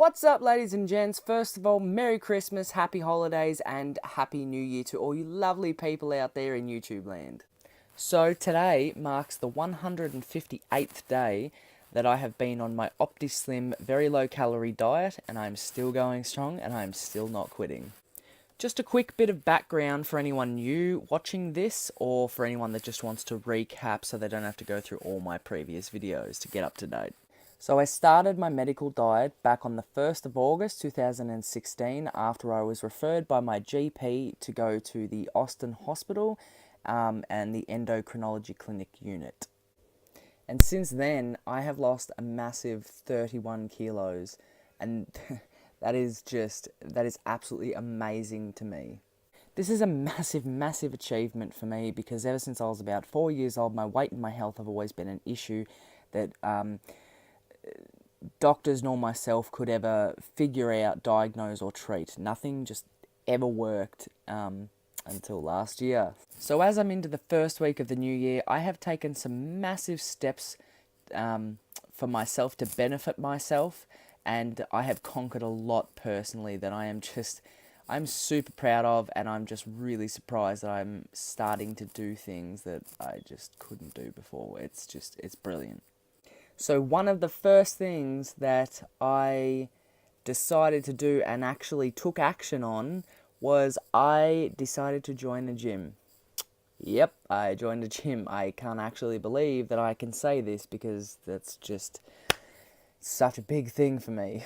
What's up, ladies and gents? First of all, Merry Christmas, Happy Holidays, and Happy New Year to all you lovely people out there in YouTube land. So today marks the 158th day that I have been on my OptiSlim very low calorie diet, and I'm still going strong and I'm still not quitting. Just a quick bit of background for anyone new watching this, or for anyone that just wants to recap so they don't have to go through all my previous videos to get up to date. So I started my medical diet back on the 1st of August 2016 after I was referred by my GP to go to the Austin Hospital and the Endocrinology Clinic unit. And since then, I have lost a massive 31 kilos, and that is absolutely amazing to me. This is a massive achievement for me because ever since I was about 4 years old, my weight and my health have always been an issue that doctors nor myself could ever figure out, diagnose or treat. Nothing just ever worked until last year. So as I'm into the first week of the new year, I have taken some massive steps for myself to benefit myself, and I have conquered a lot personally that I'm super proud of, and I'm just really surprised that I'm starting to do things that I just couldn't do before. It's brilliant. So one of the first things that I decided to do and actually took action on was I decided to join a gym. Yep, I joined a gym. I can't actually believe that I can say this because that's just such a big thing for me.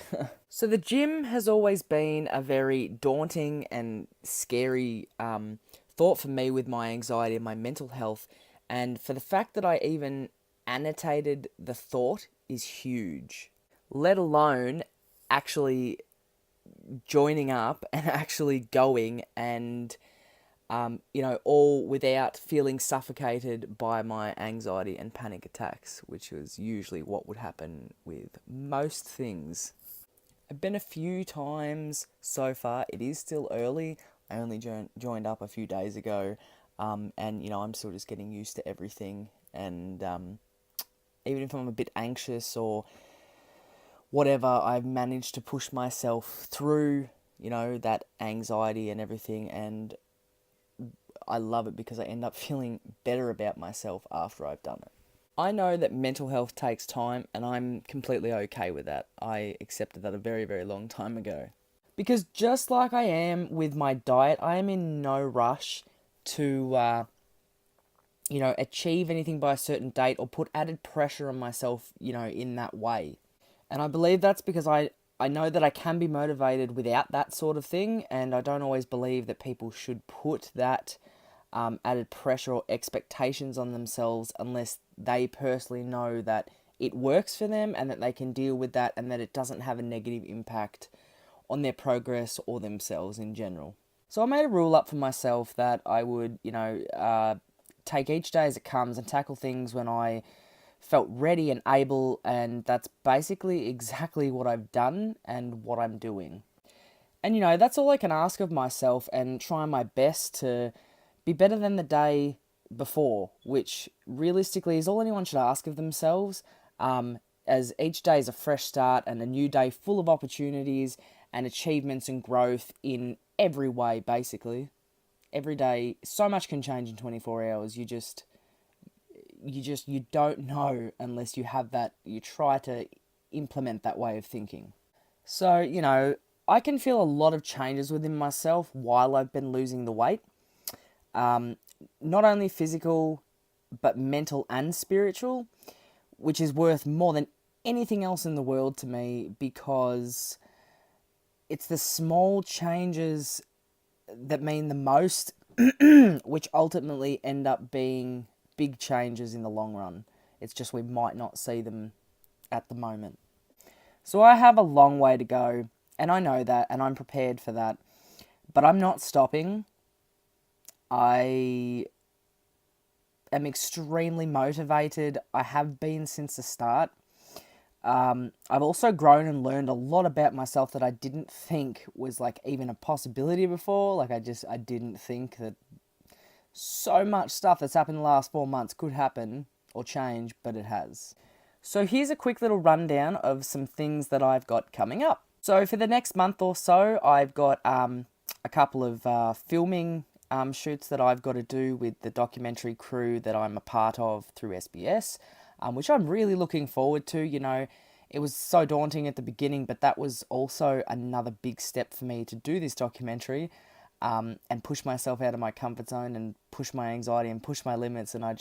So the gym has always been a very daunting and scary thought for me with my anxiety and my mental health, and for the fact that I even annotated the thought is huge, let alone actually joining up and actually going and all without feeling suffocated by my anxiety and panic attacks, which was usually what would happen with most things. I've been a few times so far. It is still early. I only joined up a few days ago, and I'm still just getting used to everything, and even if I'm a bit anxious or whatever, I've managed to push myself through, that anxiety and everything, and I love it because I end up feeling better about myself after I've done it. I know that mental health takes time, and I'm completely okay with that. I accepted that a very, very long time ago. Because just like I am with my diet, I am in no rush to achieve anything by a certain date or put added pressure on myself, in that way. And I believe that's because I know that I can be motivated without that sort of thing, and I don't always believe that people should put that added pressure or expectations on themselves unless they personally know that it works for them and that they can deal with that and that it doesn't have a negative impact on their progress or themselves in general. So I made a rule up for myself that I would, take each day as it comes and tackle things when I felt ready and able, and that's basically exactly what I've done and what I'm doing. And that's all I can ask of myself, and try my best to be better than the day before, which realistically is all anyone should ask of themselves, as each day is a fresh start and a new day full of opportunities and achievements and growth in every way, basically. Every day, so much can change in 24 hours. You don't know unless you have that, you try to implement that way of thinking. So, I can feel a lot of changes within myself while I've been losing the weight. Not only physical, but mental and spiritual, which is worth more than anything else in the world to me, because it's the small changes that mean the most, which ultimately end up being big changes in the long run. It's just we might not see them at the moment. So I have a long way to go, and I know that, and I'm prepared for that, but I'm not stopping. I am extremely motivated. I have been since the start. I've also grown and learned a lot about myself that I didn't think was even a possibility before. I didn't think that so much stuff that's happened in the last 4 months could happen or change, but it has. So here's a quick little rundown of some things that I've got coming up. So for the next month or so, I've got a couple of filming shoots that I've got to do with the documentary crew that I'm a part of through SBS, which I'm really looking forward to. You know, it was so daunting at the beginning, but that was also another big step for me to do this documentary, and push myself out of my comfort zone and push my anxiety and push my limits, and I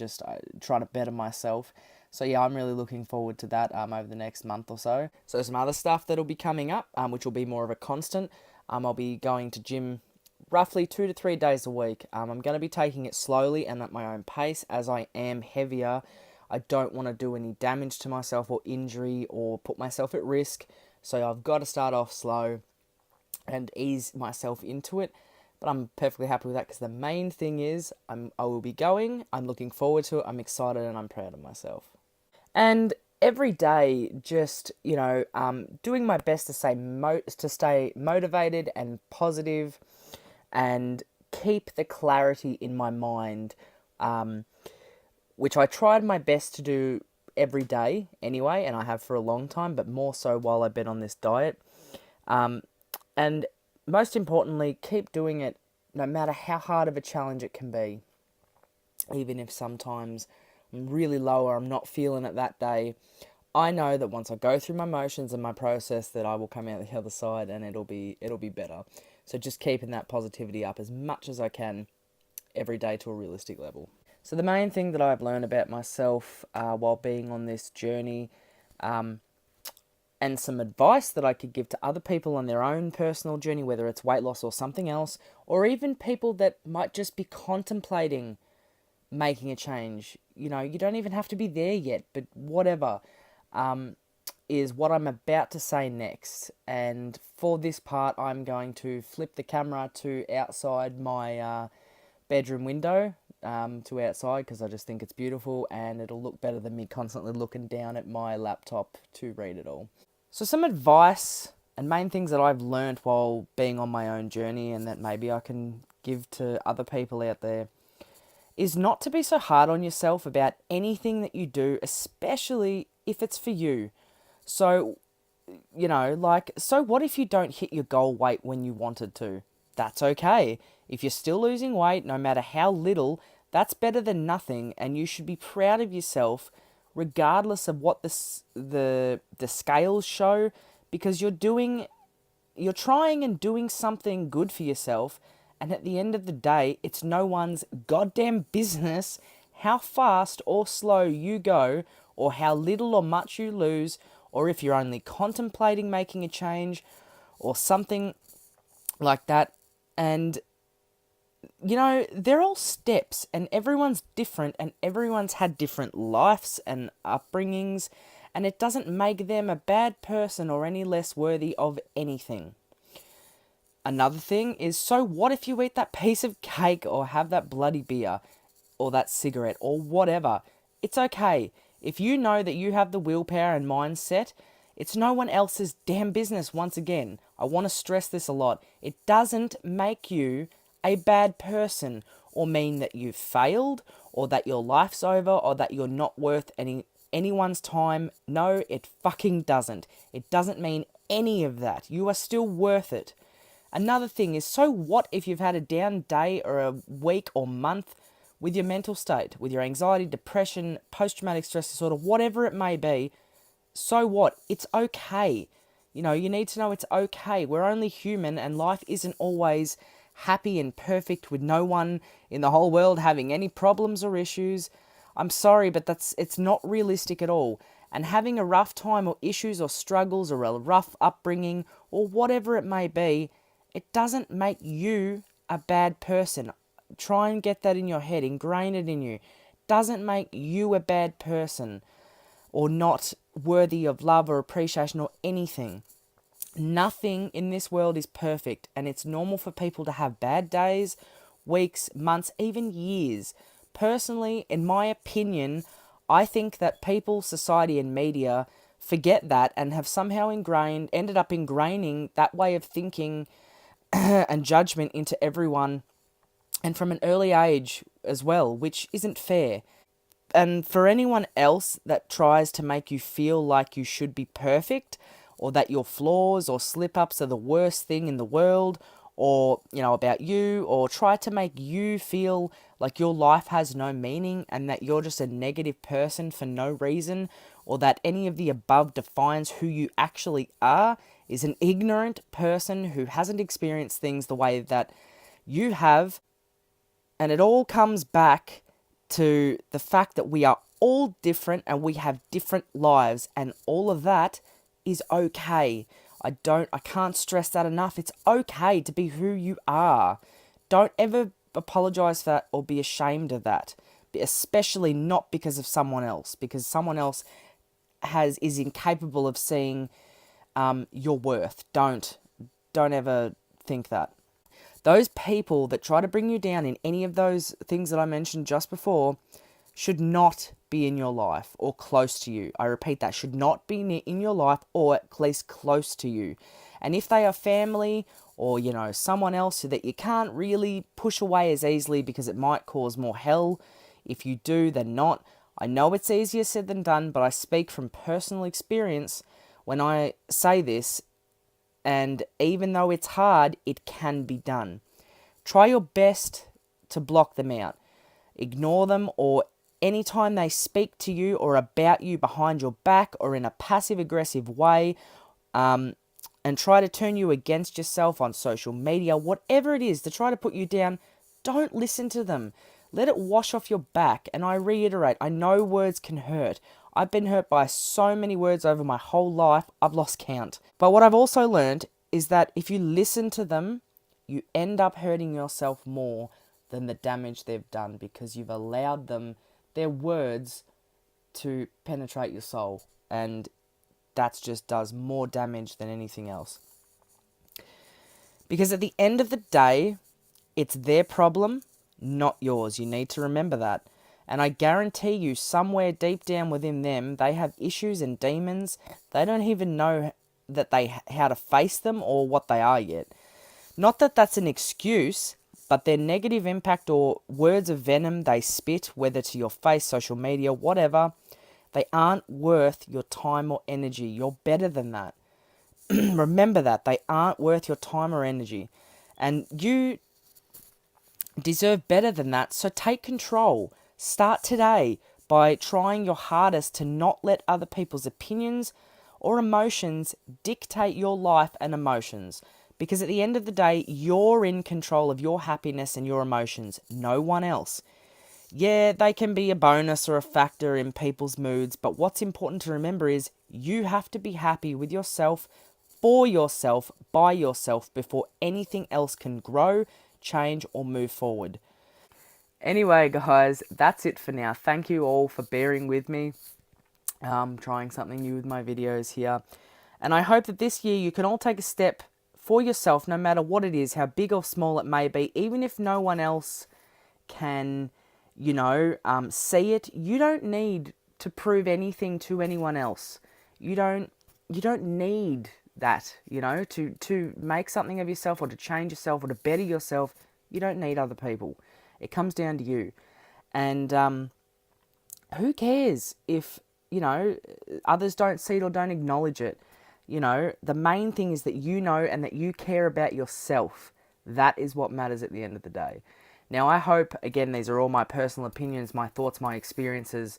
try to better myself. So yeah, I'm really looking forward to that over the next month or so. So some other stuff that'll be coming up, which will be more of a constant. I'll be going to gym roughly 2 to 3 days a week. I'm going to be taking it slowly and at my own pace, as I am heavier. I don't want to do any damage to myself or injury or put myself at risk. So I've got to start off slow and ease myself into it. But I'm perfectly happy with that, because the main thing is I will be going. I'm looking forward to it. I'm excited and I'm proud of myself. And every day, just, doing my best to stay motivated and positive, and keep the clarity in my mind, which I tried my best to do every day anyway, and I have for a long time, but more so while I've been on this diet. And most importantly, keep doing it no matter how hard of a challenge it can be. Even if sometimes I'm really low or I'm not feeling it that day, I know that once I go through my motions and my process, that I will come out the other side and it'll be better. So just keeping that positivity up as much as I can every day to a realistic level. So the main thing that I've learned about myself while being on this journey, and some advice that I could give to other people on their own personal journey, whether it's weight loss or something else, or even people that might just be contemplating making a change. You know, you don't even have to be there yet, but whatever, is what I'm about to say next. And for this part, I'm going to flip the camera to outside my bedroom window, to outside, because I just think it's beautiful and it'll look better than me constantly looking down at my laptop to read it all. So some advice and main things that I've learned while being on my own journey, and that maybe I can give to other people out there, is not to be so hard on yourself about anything that you do, especially if it's for you. So, so what if you don't hit your goal weight when you wanted to? That's okay. If you're still losing weight, no matter how little, that's better than nothing, and you should be proud of yourself regardless of what the scales show, because you're trying and doing something good for yourself. And at the end of the day, it's no one's goddamn business how fast or slow you go, or how little or much you lose, or if you're only contemplating making a change or something like that. And they're all steps, and everyone's different, and everyone's had different lives and upbringings, and it doesn't make them a bad person or any less worthy of anything. Another thing is, so what if you eat that piece of cake or have that bloody beer or that cigarette or whatever? It's okay. If you know that you have the willpower and mindset, it's no one else's damn business. Once again, I want to stress this a lot. It doesn't make you a bad person or mean that you've failed or that your life's over or that you're not worth anyone's time. No, it fucking doesn't. It doesn't mean any of that. You are still worth it. Another thing is, so what if you've had a down day or a week or month with your mental state, with your anxiety, depression, post-traumatic stress disorder, whatever it may be? So what? It's okay. You need to know it's okay. We're only human, and life isn't always happy and perfect, with no one in the whole world having any problems or issues. I'm sorry, but it's not realistic at all. And having a rough time or issues or struggles or a rough upbringing or whatever it may be, it doesn't make you a bad person. Try and get that in your head, ingrain it in you. Doesn't make you a bad person or not worthy of love or appreciation or anything. Nothing in this world is perfect, and it's normal for people to have bad days, weeks, months, even years. Personally, in my opinion, I think that people, society, and media forget that and have somehow ended up ingraining that way of thinking and judgment into everyone, and from an early age as well, which isn't fair. And for anyone else that tries to make you feel like you should be perfect or that your flaws or slip-ups are the worst thing in the world, or, about you, or try to make you feel like your life has no meaning and that you're just a negative person for no reason, or that any of the above defines who you actually are, is an ignorant person who hasn't experienced things the way that you have. And it all comes back to the fact that we are all different and we have different lives, and all of that is okay. I can't stress that enough. It's okay to be who you are. Don't ever apologize for that or be ashamed of that, especially not because of someone else, because someone else is incapable of seeing your worth. Don't ever think that. Those people that try to bring you down in any of those things that I mentioned just before should not be in your life or close to you. I repeat, that should not be in your life or at least close to you. And if they are family or, someone else that you can't really push away as easily because it might cause more hell if you do than not. I know it's easier said than done, but I speak from personal experience when I say this, and even though it's hard, it can be done. Try your best to block them out. Ignore them, or anytime they speak to you or about you behind your back or in a passive-aggressive way, and try to turn you against yourself on social media, whatever it is to try to put you down, don't listen to them. Let it wash off your back. And I reiterate, I know words can hurt. I've been hurt by so many words over my whole life, I've lost count. But what I've also learned is that if you listen to them, you end up hurting yourself more than the damage they've done, because you've allowed them, their words, to penetrate your soul. And that just does more damage than anything else. Because at the end of the day, it's their problem, not yours. You need to remember that. And I guarantee you, somewhere deep down within them, they have issues and demons. They don't even know how to face them or what they are yet. Not that that's an excuse, but their negative impact or words of venom they spit, whether to your face, social media, whatever, they aren't worth your time or energy. You're better than that. Remember that. They aren't worth your time or energy. And you deserve better than that, so take control. Start today by trying your hardest to not let other people's opinions or emotions dictate your life and emotions. Because at the end of the day, you're in control of your happiness and your emotions, no one else. Yeah, they can be a bonus or a factor in people's moods, but what's important to remember is you have to be happy with yourself, for yourself, by yourself, before anything else can grow, change, or move forward. Anyway, guys, that's it for now. Thank you all for bearing with me. Trying something new with my videos here. And I hope that this year you can all take a step for yourself, no matter what it is, how big or small it may be, even if no one else can, see it. You don't need to prove anything to anyone else. You don't need that, to make something of yourself or to change yourself or to better yourself. You don't need other people. It comes down to you. And who cares if, others don't see it or don't acknowledge it? The main thing is that you know and that you care about yourself. That is what matters at the end of the day. Now, I hope, again, these are all my personal opinions, my thoughts, my experiences.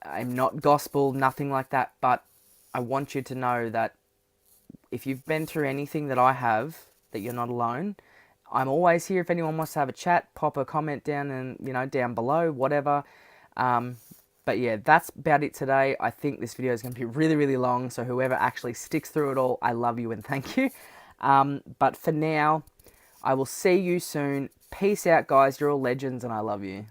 I'm not gospel, nothing like that, but I want you to know that if you've been through anything that I have, that you're not alone. I'm always here if anyone wants to have a chat, pop a comment down and, down below, whatever. But yeah, that's about it today. I think this video is going to be really, really long, so whoever actually sticks through it all, I love you and thank you. But for now, I will see you soon. Peace out, guys. You're all legends and I love you.